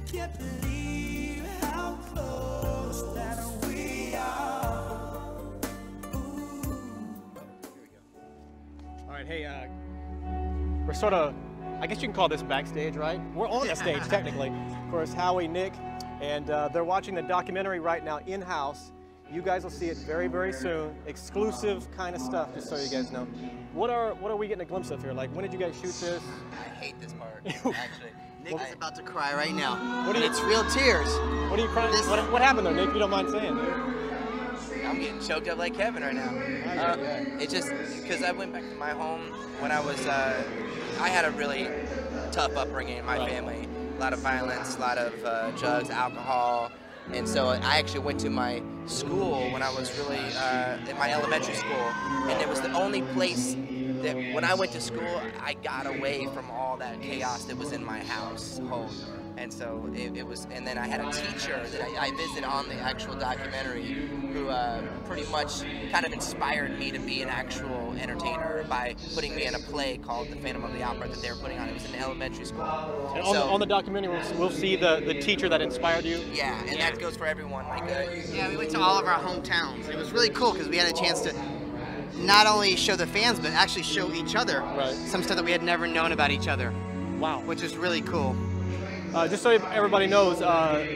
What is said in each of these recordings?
Can't believe how close that we are. All right, hey, we're sort of, I guess you can call this backstage, right? We're on the stage, technically. Of course, Howie, Nick, and they're watching the documentary right now in-house. You guys will see it very, very soon. Exclusive kind of stuff, just so you guys know. What are we getting a glimpse of here? Like, when did you guys shoot this? I hate this part, actually. Nick is about to cry right now. It's real tears. What are you crying? What happened there, Nick, if you don't mind saying? I'm getting choked up like Kevin right now. It's just because I went back to my home when I was, I had a really tough upbringing in my family. A lot of violence, a lot of drugs, alcohol. And so I actually went to my school when I was really in my elementary school. And it was the only place that when I went to school, I got away from all that chaos that was in my household. And so it was, and then I had a teacher that I visited on the actual documentary who pretty much kind of inspired me to be an actual entertainer by putting me in a play called The Phantom of the Opera that they were putting on. It was in elementary school. And on the documentary, we'll see the teacher that inspired you? Yeah, and that goes for everyone. Like, yeah, we went to all of our hometowns. It was really cool because we had a chance to not only show the fans, but actually show each other some stuff that we had never known about each other. Wow. Which is really cool. Just so everybody knows,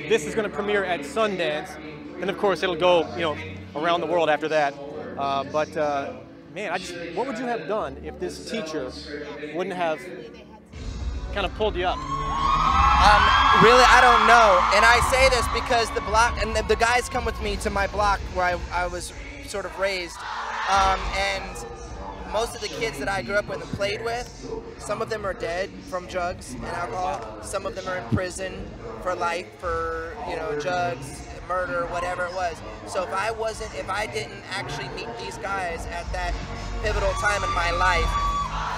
this is going to premiere at Sundance, and of course it'll go, around the world after that. Man, what would you have done if this teacher wouldn't have kind of pulled you up? Really, I don't know. And I say this because the block, and the guys come with me to my block where I was sort of raised, and most of the kids that I grew up with and played with, some of them are dead from drugs and alcohol. Some of them are in prison for life for, drugs, murder, whatever it was. So if I didn't actually meet these guys at that pivotal time in my life,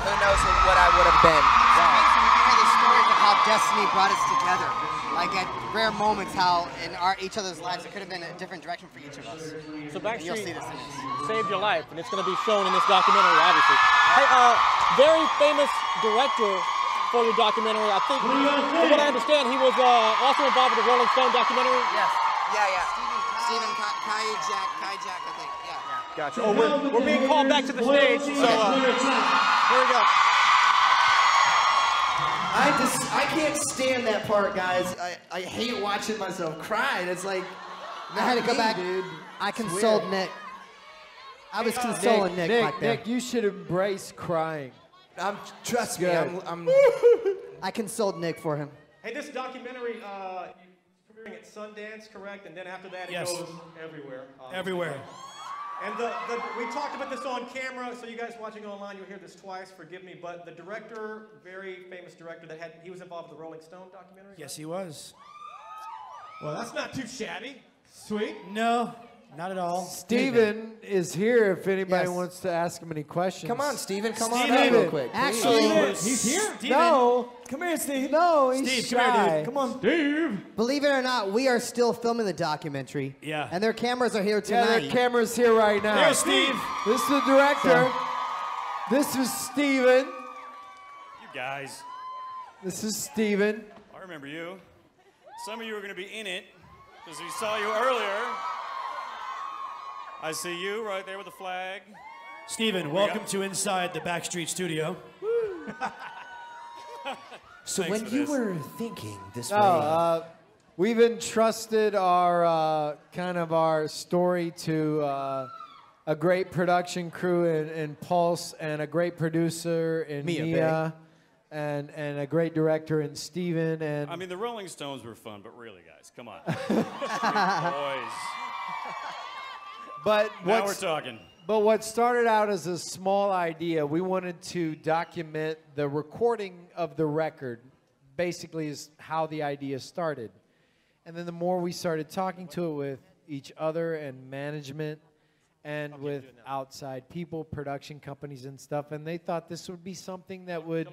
who knows what I would have been. Wow. The stories of how destiny brought us together. Like at rare moments, how in each other's lives it could have been a different direction for each of us. So Backstreet you'll see this in this. Saved your life, and it's going to be shown in this documentary, obviously. Hey, very famous director for the documentary. I think, from what I understand, he was also involved with the Rolling Stone documentary. Yes. Yeah. Stephen Kajak, I think. Yeah. Gotcha. Oh, we're being called back to the stage, so here we go. I can't stand that part, guys. I hate watching myself cry. It's like, I had to go back. Dude. I consoled Nick. I was consoling Nick back there. Nick, you should embrace crying. Trust me, I'm I consoled Nick for him. Hey, this documentary is premiering at Sundance, correct? And then after that, it goes everywhere. Everywhere. And we talked about this on camera, so you guys watching online, you'll hear this twice, forgive me, but the director, very famous director, he was involved with the Rolling Stone documentary? Yes, he was. Well, that's not too shabby. Sweet. No, not at all. Steven is here if anybody wants to ask him any questions. Come on, Steven, come on out real quick. Actually, he's here. Steven. No. Come here, Steve. No, he's Steve, shy. come here, dude. Come on. Steve. believe it or not, we are still filming the documentary. Yeah. And their cameras are here tonight. Yeah, their camera's here right now. There's Steve. This is the director. This is Steven. You guys. This is Steven. I remember you. Some of you are going to be in it because we saw you earlier. I see you right there with the flag. Steven, welcome to inside the Backstreet studio. So when you were thinking this way, we've entrusted our kind of our story to a great production crew in Pulse and a great producer in Mia and a great director in Steven. And I mean, the Rolling Stones were fun, but really, guys, come on. Boys. But now we're talking. But what started out as a small idea, we wanted to document the recording of the record, basically is how the idea started. And then the more we started talking to it with each other and management and with outside people, production companies and stuff, and they thought this would be something that would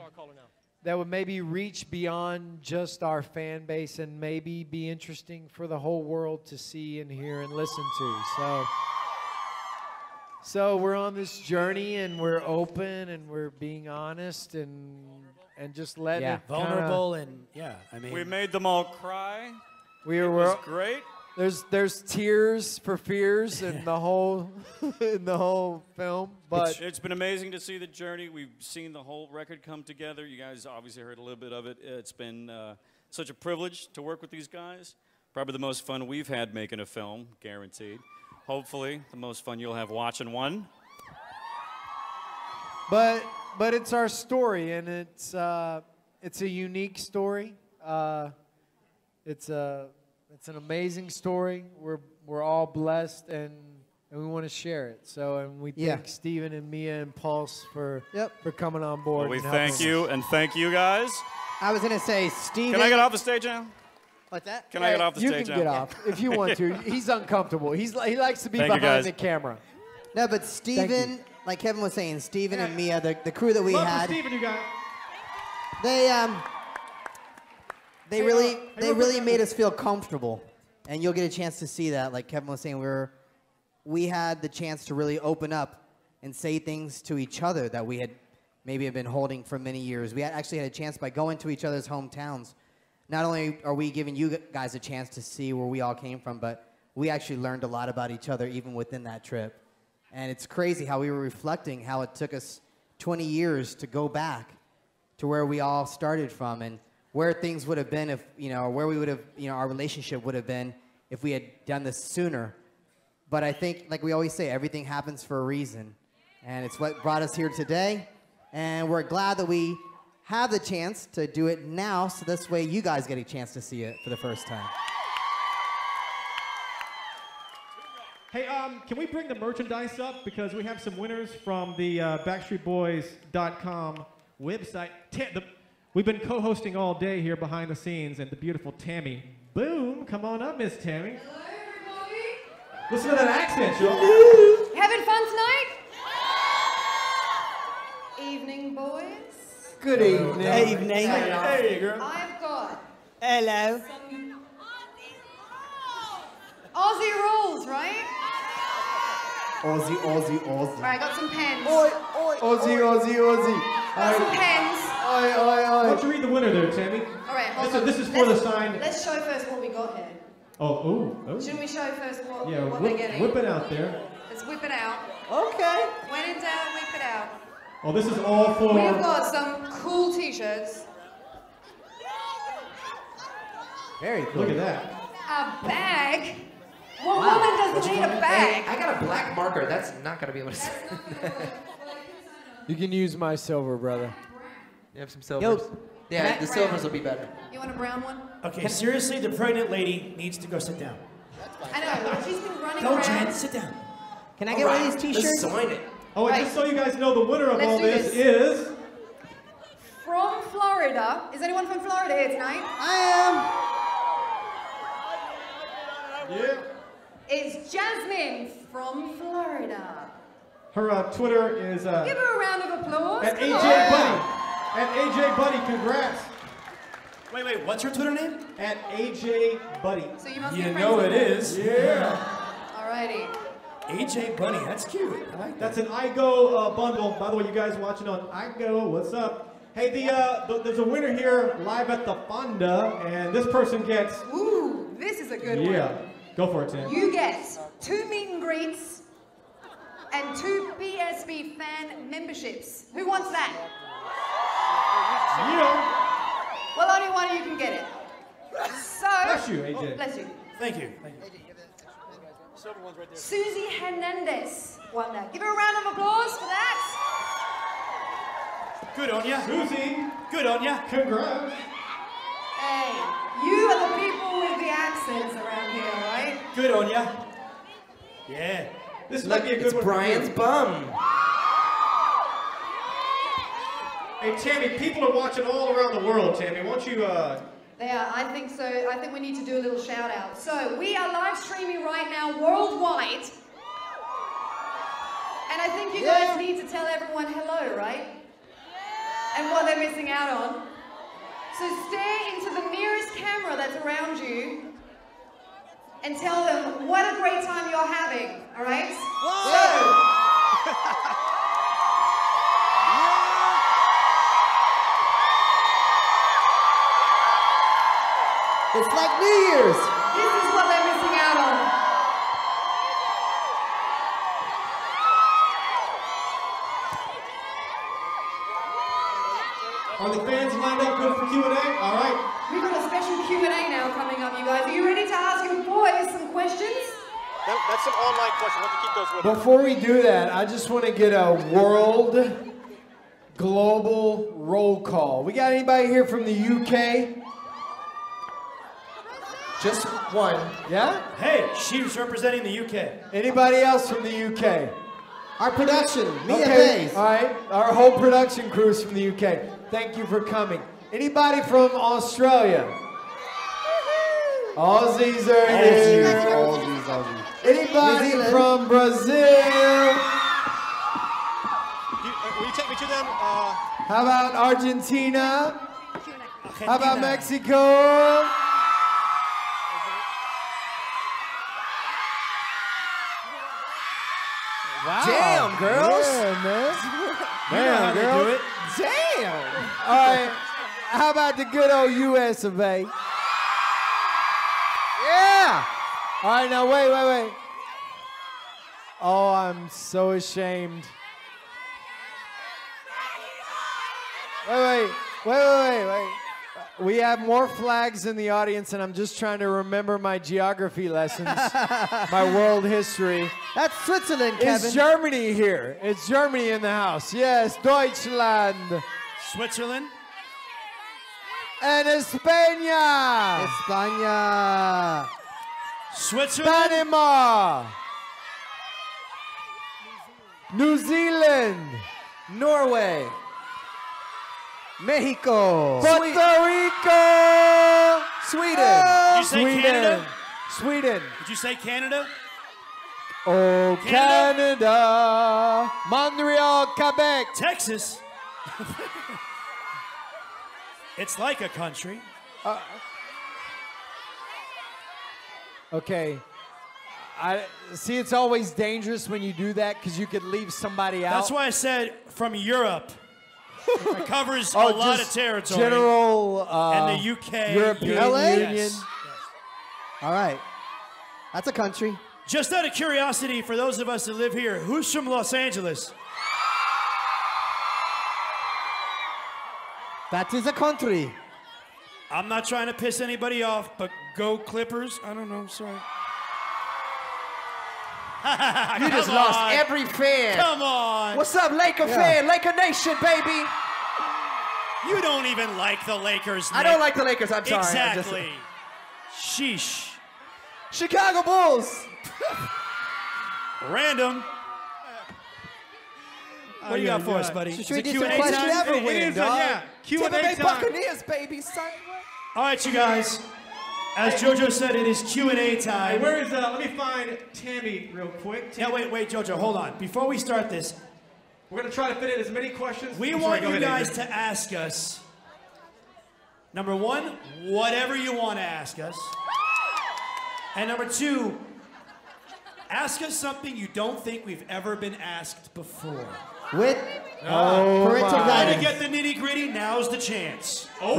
maybe reach beyond just our fan base and maybe be interesting for the whole world to see and hear and listen to. So we're on this journey and we're open and we're being honest and and just letting it vulnerable and I mean, We made them all cry. It was great. There's tears for fears in the whole film, but It's been amazing to see the journey. We've seen the whole record come together. You guys obviously heard a little bit of it. It's been such a privilege to work with these guys. Probably the most fun we've had making a film, guaranteed. Hopefully, the most fun you'll have watching one. But it's our story, and it's a unique story. It's an amazing story. We're all blessed, and we want to share it. So, and we thank Steven and Mia and Pulse for coming on board. Well, we thank you, and thank you guys. I was gonna say, Steven. Can I get off the stage now? What's that? Can I get off the stage now? You can get off if you want to. He's uncomfortable. He likes to be Thank you, behind guys. the camera. No, but Steven, like Kevin was saying, Steven and Mia, the crew that we had. Steven, you guys. They really made us feel comfortable, and you'll get a chance to see that. Like Kevin was saying, we had the chance to really open up and say things to each other that we had maybe been holding for many years. We actually had a chance by going to each other's hometowns. Not only are we giving you guys a chance to see where we all came from, but we actually learned a lot about each other even within that trip. And it's crazy how we were reflecting how it took us 20 years to go back to where we all started from, and where things would have been if, where we would have, our relationship would have been if we had done this sooner. But I think, like we always say, everything happens for a reason. And it's what brought us here today. And we're glad that we have the chance to do it now, so this way you guys get a chance to see it for the first time. Hey, can we bring the merchandise up? Because we have some winners from the BackstreetBoys.com website. We've been co-hosting all day here behind the scenes, and the beautiful Tammy. Boom! Come on up, Miss Tammy. Hello, everybody. Listen to that accent, y'all. Having fun tonight? Evening, boys. Good evening. Evening. Hey, girl. I've got Hello. some Aussie rules, right? Aussie. All right, I got some pens. Aussie. Got some pens. Oi. Why don't you read the winner there, Tammy? All right, hold on. This is for the sign. Let's show first what we got here. Oh. Shouldn't we show first what Yeah, they're getting? whip it out there. Let's whip it out. Okay. When in doubt, whip it out. Oh, this is all for... We've got some cool t-shirts. Very cool. Look at that. A bag? What woman doesn't need a bag? I got a black marker. That's not gonna be able to. You can use my silver, brother. You have some silvers. Yeah, the silvers will be better. You want a brown one? Okay, seriously, the pregnant lady needs to go sit down. I know, she's been running Go, around. Jen, sit down. Can I get one of these t-shirts? Let's sign it. Oh, and Right. just so you guys know, the winner of Let's all do this this. is... From Florida. Is anyone from Florida here tonight? I Yeah. It's Jasmine from Florida. Her Twitter is... Give her a round of applause. At Come AJ on. Buddy. At AJ Buddy, congrats. Wait, what's her Twitter name? At AJ Buddy. So you must be You friends know with it her. is. Yeah. Alrighty. AJ Bunny, that's cute. I like that. That's an iGo bundle. By the way, you guys watching on iGo, what's up? Hey, there's a winner here live at the Fonda, and this person gets... Ooh, this is a good one. Yeah. Go for it, Tim. You get 2 meet and greets and 2 PSB fan memberships. Who wants that? Yeah. Well, only one of you can get it. So... Bless you, AJ. Oh, bless you. Thank you. Susie Hernandez won that. Give her a round of applause for that. Good on ya. Susie, Good on ya. congrats. Hey, you are the people with the accents around here, right? Good on ya. Yeah. This might be a good It's one. Brian's bum. Hey, Tammy, people are watching all around the world, Tammy. Why don't you, They are, I think so. I think we need to do a little shout out. So we are live streaming right now worldwide. And I think you guys need to tell everyone hello, right? And what they're missing out on. So stare into the nearest camera that's around you and tell them what a great time you're having, all right? So, It's like New Year's. This is what they're missing out on. Are the fans lined up good for Q&A? All right. We've got a special Q&A now coming up, you guys. Are you ready to ask your boys some questions? That's some online questions. Let's keep those with us. Before we do that, I just want to get a world, global roll call. We got anybody here from the UK? Just one. Yeah? Hey, she's representing the UK. Anybody else from the UK? Our production, Mia Okay, Bays. all right. Our whole production crew is from the UK. Thank you for coming. Anybody from Australia? Aussies are here. Aussies. Anybody New Zealand. from Brazil? Will you take me to them? How about Argentina? How about Mexico? Wow. Damn, girls. Yeah, man. You know how they do it. Damn. All right. How about the good old US of A? Yeah. All right, now wait. Oh, I'm so ashamed. Wait. We have more flags in the audience, and I'm just trying to remember my geography lessons, my world history. That's Switzerland, Kevin. Is Germany here? It's Germany in the house. Yes, Deutschland. Switzerland. And España. España. Switzerland. Panama. New Zealand. Norway. Mexico. Puerto Rico. Sweden. Did you say Canada? Sweden. Did you say Canada? Oh, Canada? Canada. Montreal, Quebec. Texas. It's like a country. Okay. I see. It's always dangerous when you do that because you could leave somebody out. That's why I said from Europe. It covers a lot of just territory. General and the UK. European LA? Union. Yes. All right. That's a country. Just out of curiosity, for those of us that live here, who's from Los Angeles? That is a country. I'm not trying to piss anybody off, but go Clippers. I don't know, sorry. You just lost every fan. Come on. What's up, Laker fan? Laker Nation, baby. You don't even like the Lakers, I Nick. don't like the Lakers. I'm sorry. Exactly. Sheesh. Chicago Bulls. Random. What do you got for us, buddy? Should we Is it do some Q&A question time? ever It win, is, dog? yeah. Q&A Tampa Bay time. Buccaneers, baby. Son. All right, you guys. As JoJo said, it is Q&A Hey, time. where is, let me find Tammy real quick. Now, wait, JoJo, hold on. Before we start this, We're going to try to fit in as many questions. we I'm want sorry, go you ahead, guys Adrian. to ask us, number one, whatever you want to ask us. And number two, ask us something you don't think we've ever been asked before. With Oh, parental my. Want to guidance. get the nitty-gritty? Now's the chance. Oh.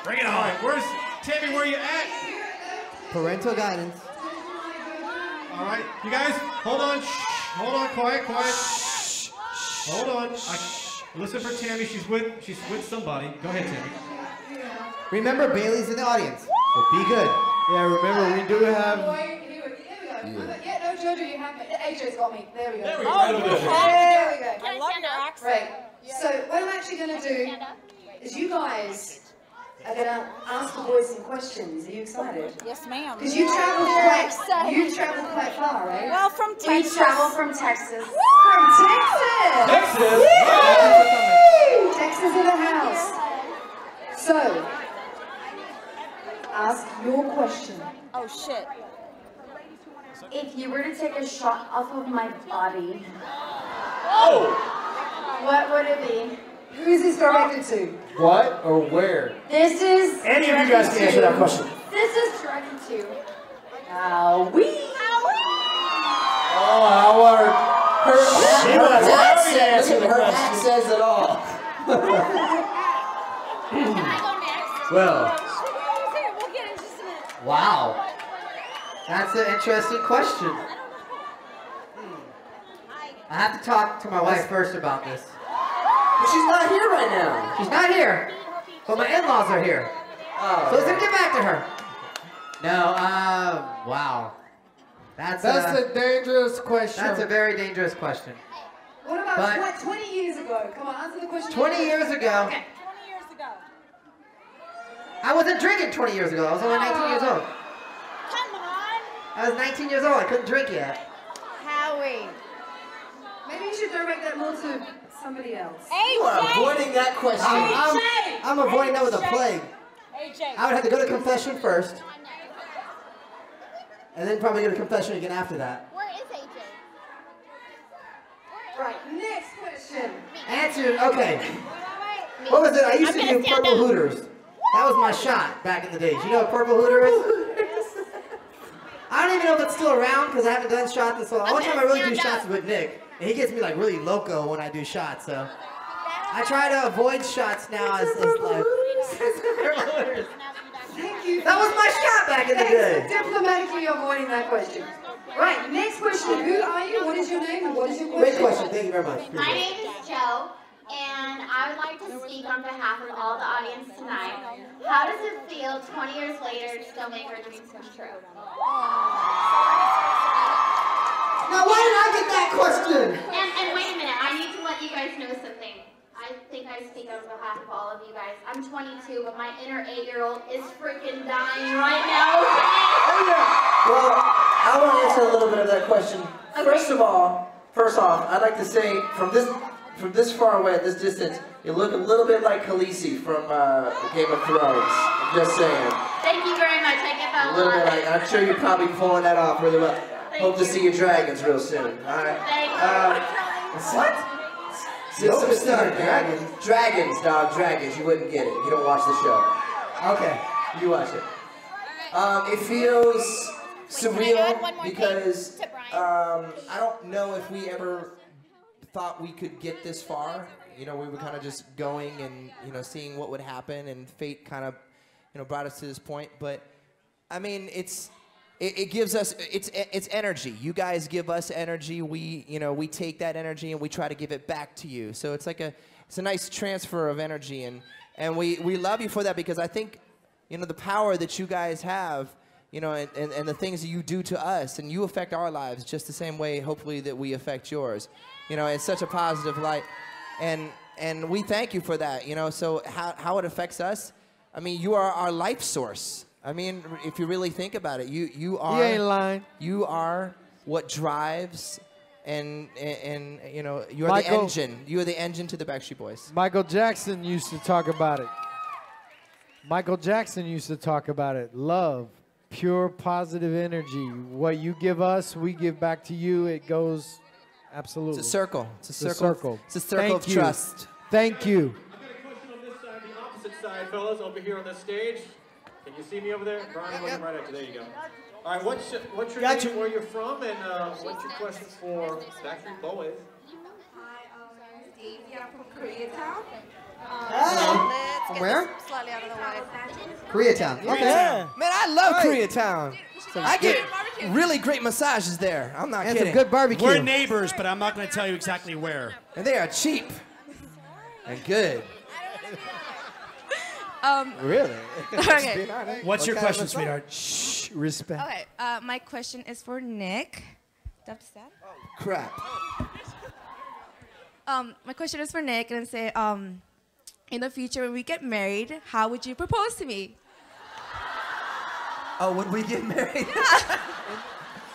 Bring it on. All right, where's Tammy? Where you at? Parental guidance. All right, you guys, hold on. Shh. Hold on, quiet. Hold on. Listen for Tammy. She's with somebody. Go ahead, Tammy. Remember, Bailey's in the audience. So be good. Yeah, remember, we do have... Here we go. Yeah, no, Jojo, you have me. AJ's got me. There we go. There we go. Right over there. There we go. I love your accent. Right. So what I'm actually going to do is you guys are going to ask the boys some questions. Are you excited? Yes, ma'am. Because you traveled quite far, right? Well, from We Texas. traveled from Texas. From Texas! Texas. Woo! Texas in the house. So, ask your question. Oh, shit. If you were to take a shot off of my body, Oh. what would it be? Who's this directed to? What or where? This is. Any of you guys can answer that question. This is directed to. We. Oh, Howard. Her act says it all. Can I go next? Well, Wow. That's an interesting question. I have to talk to my wife first about this. But she's not here right now. She's not here, but my in-laws are here. Oh, So let's get back to her. No, wow. That's a dangerous question. That's a very dangerous question. What about But- 20 years ago? Come on, answer the question. 20 years ago. Okay. I wasn't drinking 20 years ago. I was only 19 years old. Come on. I was 19 years old. I couldn't drink yet. Howie. Maybe you should direct that more to somebody else. You are avoiding that question. I'm avoiding that with a plague. AJ. I would have to go to confession first, and then probably go to confession again after that. Where is AJ? Right, next question. Answer, okay. What was it? I used to do Purple Hooters. That was my shot back in the days. You know what Purple Hooter is? I don't even know if it's still around because I haven't done shots in so long. One time I really do shots with Nick, and he gets me like really loco when I do shots, so. I try to avoid shots now as like. Thank you. That was my shot back in the day. Thanks for diplomatically avoiding that question. Right, next question. Who are you? What is your name? And what is your question? Great question. Thank you very much. My name is Joe, and I would like to speak on behalf of all the audience tonight. How does it feel 20 years later to still make our dreams come true? Now, why did I get that question? And wait a minute, I need to let you guys know something. I think I speak on behalf of all of you guys. I'm 22, but my inner 8-year-old is freaking dying right now. Well, I want to answer a little bit of that question. Okay. First off, I'd like to say from this far away, at this distance, you look a little bit like Khaleesi from Game of Thrones. I'm just saying. Thank you very much. I get that A a little lot. bit like, I'm sure you're probably pulling that off really well. Hope to see your dragons real soon. All right. Thank you. What? Dragons, dog, dragons. You wouldn't get it. You don't watch the show. Okay, you watch it. It feels surreal because I don't know if we ever thought we could get this far. You know, we were kind of just going and, you know, seeing what would happen, and fate kind of, you know, brought us to this point. But I mean, it gives us, it's energy. You guys give us energy. We take that energy and we try to give it back to you. So it's like it's a nice transfer of energy, and we love you for that, because I think, you know, the power that you guys have, you know, and the things that you do to us, and you affect our lives just the same way, hopefully, that we affect yours, you know, in such a positive light, and we thank you for that, you know. So how it affects us, I mean, you are our life source. I mean, if you really think about it, you are. You ain't lying. You are what drives, and you know, you are the engine. You are the engine to the Backstreet Boys. Michael Jackson used to talk about it. Michael Jackson used to talk about it. Love, pure positive energy. What you give us, we give back to you. It goes, absolutely. It's a circle. It's a circle. It's a circle Thank of you. trust. Thank you. I've got a question on this side, the opposite side, fellas, over here on this stage. Can you see me over there? Brian, looking right at you. There you go. All right, what's your name, where you're from, and what's your question for Backstreet Boys? Hi, Steve. Yeah, from Koreatown. From where? Slightly out of the way. Koreatown. Okay. Yeah. Man, I love Koreatown. I get really great massages there. I'm not And kidding. some good barbecue. We're neighbors, but I'm not going to tell you exactly where. And they are cheap and good. Really? Okay. What's your question, sweetheart? Shh, respect. Okay. My question is for Nick. Do I have to stand? Crap. My question is for Nick, and say, in the future when we get married, how would you propose to me? Oh, when we get married?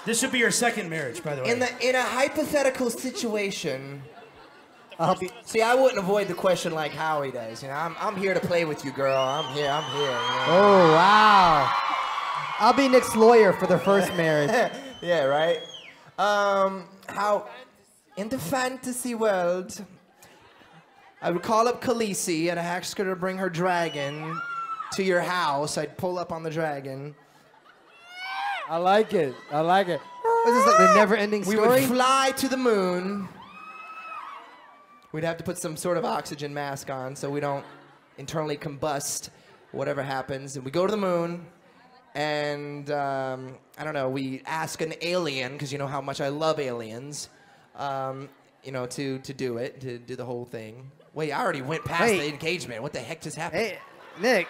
This should be your second marriage, by the way. In a hypothetical situation, see, I wouldn't avoid the question like Howie does. You know, I'm here to play with you, girl. I'm here. You know? Oh, wow. I'll be Nick's lawyer for the first marriage. Yeah, right? How, in the fantasy world, I would call up Khaleesi and I ask her to bring her dragon to your house. I'd pull up on the dragon. I like it. I like it. Was this like the never-ending story? We would fly to the moon. We'd have to put some sort of oxygen mask on so we don't internally combust whatever happens. And we go to the moon, and I don't know, we ask an alien, because you know how much I love aliens, you know, to do it, to do the whole thing. Wait, I already went past the engagement. What the heck just happened? Hey, Nick,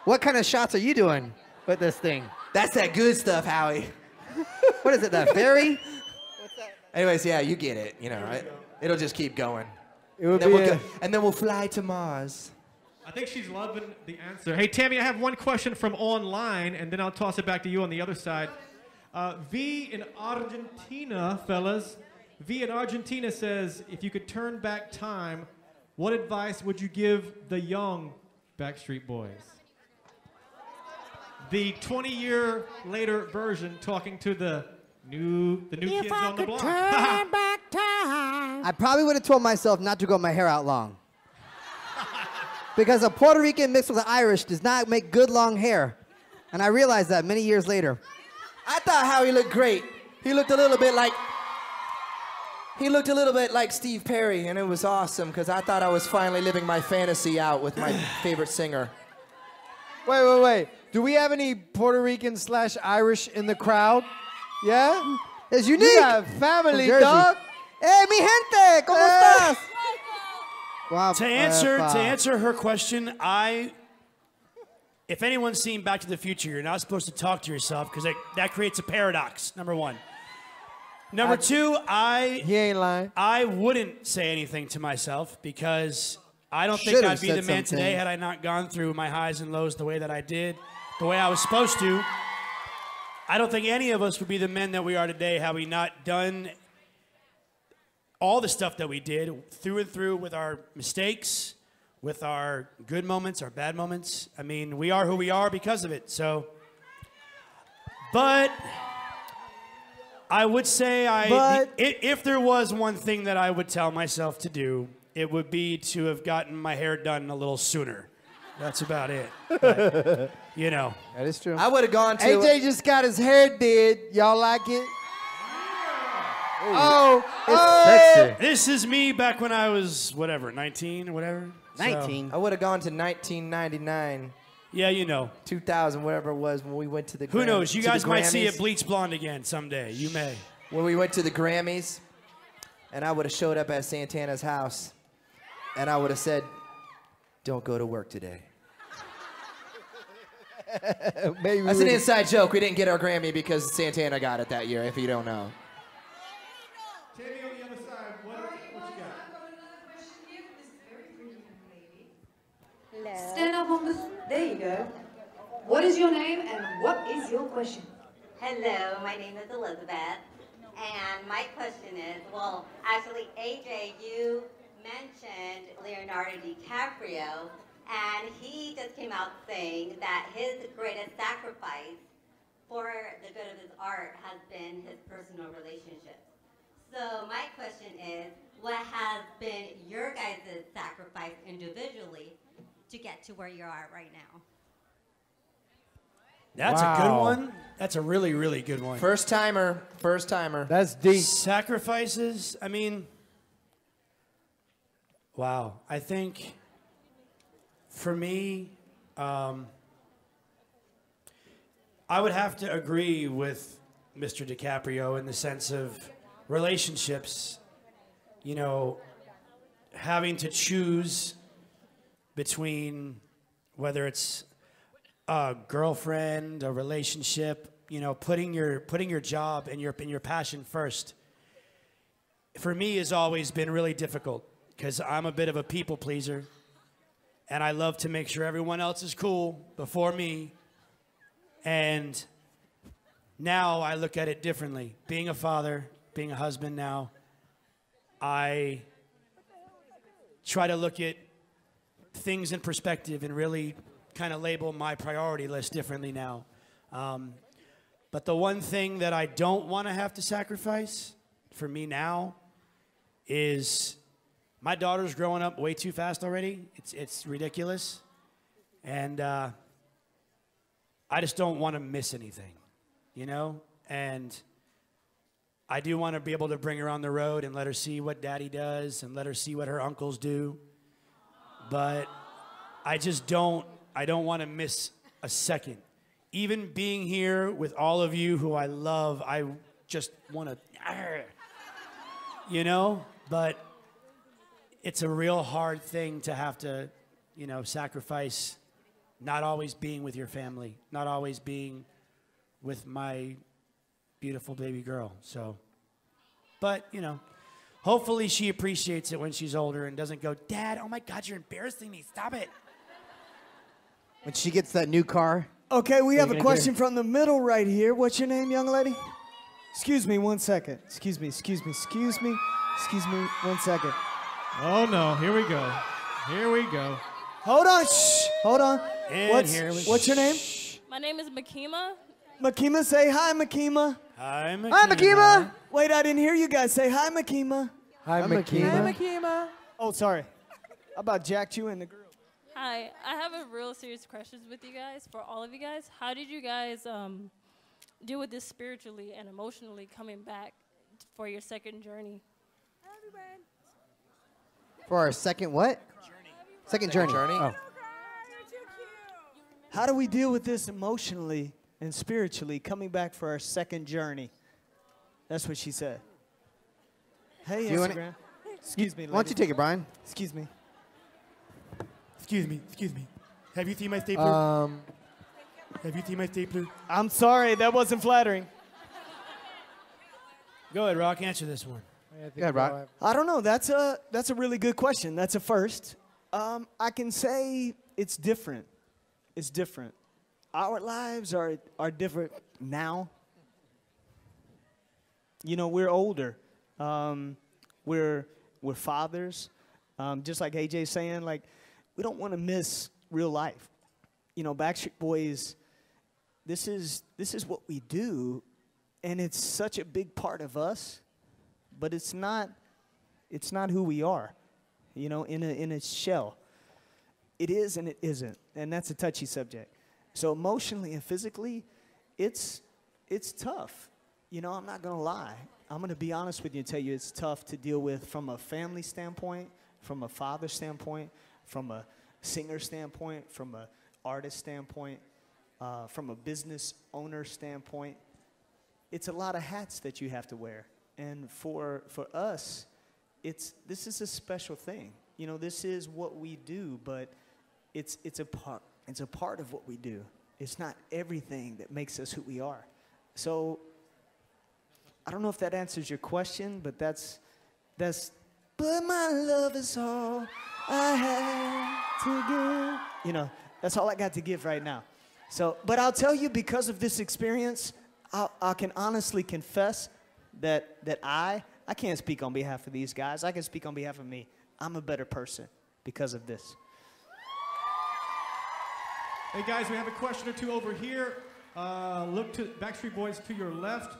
what kind of shots are you doing with this thing? That's that good stuff, Howie. What is it, that fairy? Anyways, yeah, you get it. You know, it'll just keep going. It would And then we'll fly to Mars. I think she's loving the answer. Hey, Tammy, I have one question from online, and then I'll toss it back to you on the other side. V in Argentina, fellas. V in Argentina says, if you could turn back time, what advice would you give the young Backstreet Boys? The 20-year later version talking to the new kids on the block. Turn back time. I probably would have told myself not to grow my hair out long. Because a Puerto Rican mixed with an Irish does not make good long hair. And I realized that many years later. I thought Howie looked great. He looked a little bit like Steve Perry, and it was awesome because I thought I was finally living my fantasy out with my favorite singer. Wait. Do we have any Puerto Rican / Irish in the crowd? Yeah? It's unique. You got family, dog. Hey, mi gente, ¿cómo estás? Wow, To answer her question, if anyone's seen Back to the Future, you're not supposed to talk to yourself because that creates a paradox, number one. Number two, he ain't lying. I wouldn't say anything to myself because I don't think I'd be the man today had I not gone through my highs and lows the way that I did, the way I was supposed to. I don't think any of us would be the men that we are today had we not done all the stuff that we did through and through with our mistakes, with our good moments, our bad moments. I mean, we are who we are because of it. So, but I would say if there was one thing that I would tell myself to do, it would be to have gotten my hair done a little sooner. That's about it. But, you know. That is true. I would have gone to... AJ just got his hair did. Y'all like it? Oh, it's sexy. This is me back when I was, 19, whatever. 19? I would have gone to 1999. Yeah, you know. 2000, whatever it was, when we went to the Who knows? You guys might see Grammys. it bleach blonde again someday. You may. When we went to the Grammys, and I would have showed up at Santana's house, and I would have said, don't go to work today. Maybe That's an inside joke. We didn't get our Grammy because Santana got it that year, if you don't know. Tammy on the other side, what you got? Hello. Stand up on the... There you go. What is your name and what is your question? Hello, my name is Elizabeth. And my question is, well, actually, AJ, you mentioned Leonardo DiCaprio, and he just came out saying that his greatest sacrifice for the good of his art has been his personal relationships. So my question is, what has been your guys' sacrifice individually to get to where you are right now? That's a good one. That's a really, really good one. First timer. That's deep. Sacrifices, I mean, wow. I think for me, I would have to agree with Mr. DiCaprio in the sense of relationships, you know, having to choose between whether it's a girlfriend, a relationship, you know, putting your job and your passion first, for me has always been really difficult because I'm a bit of a people pleaser and I love to make sure everyone else is cool before me. And now I look at it differently. Being a father, being a husband now, I try to look at things in perspective and really kind of label my priority list differently now. But the one thing that I don't want to have to sacrifice for me now is my daughter's growing up way too fast already. It's ridiculous. And I just don't want to miss anything, you know? And I do want to be able to bring her on the road and let her see what daddy does and let her see what her uncles do. But I just don't want to miss a second. even being here with all of you who I love, I just want to, you know, but it's a real hard thing to have to, you know, sacrifice not always being with your family, not always being with my beautiful baby girl. So, but, you know, hopefully she appreciates it when she's older and doesn't go, Dad, oh my God, you're embarrassing me. Stop it. When she gets that new car. Okay, we have a question from from the middle right here. What's your name, young lady? Excuse me 1 second. Excuse me 1 second. Oh no, here we go. Here we go. Hold on, shh, hold on. And What's your name? My name is Makima. Makima, say hi, Makima. Hi, Makima. Hi, Makima. Wait, I didn't hear you guys say hi, Makima. Hi, Makima. Hi, Makima. Oh, sorry. I about jacked you in the grill. Hi, I have a real serious question with you guys, for all of you guys. How did you guys deal with this spiritually and emotionally coming back for your second journey? For our second what? Second journey. Oh. How do we deal with this emotionally and spiritually coming back for our second journey? That's what she said. Hey, You wanna- Instagram. Excuse me, Why don't you take it, Brian? Excuse me. Excuse me. Have you seen my stapler? Have you seen my stapler? I'm sorry, that wasn't flattering. Go ahead, Rock, answer this one. Go ahead, Rock. I don't know. That's a really good question. That's a first. I can say it's different. It's different. Our lives are different now. You know, we're older. We're fathers. Just like AJ's saying, like, we don't want to miss real life. You know, Backstreet Boys, this is what we do, and it's such a big part of us, but it's not who we are, you know, in a shell. It is and it isn't, and that's a touchy subject. So emotionally and physically, it's tough. You know, I'm not going to lie. I'm going to be honest with you and tell you it's tough to deal with from a family standpoint, from a father standpoint, from a singer standpoint, from an artist standpoint, from a business owner standpoint. It's a lot of hats that you have to wear. And for us, this is a special thing. You know, this is what we do, but it's a part of what we do. It's not everything that makes us who we are. So I don't know if that answers your question, but that's but my love is all I have to give. You know, that's all I got to give right now. So, but I'll tell you, because of this experience, I can honestly confess that I can't speak on behalf of these guys. I can speak on behalf of me. I'm a better person because of this. Hey guys, we have a question or two over here. Look to Backstreet Boys to your left.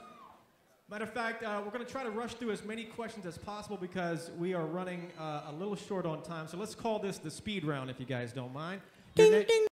Matter of fact, we're going to try to rush through as many questions as possible because we are running a little short on time. So let's call this the speed round, if you guys don't mind. Ding, ding.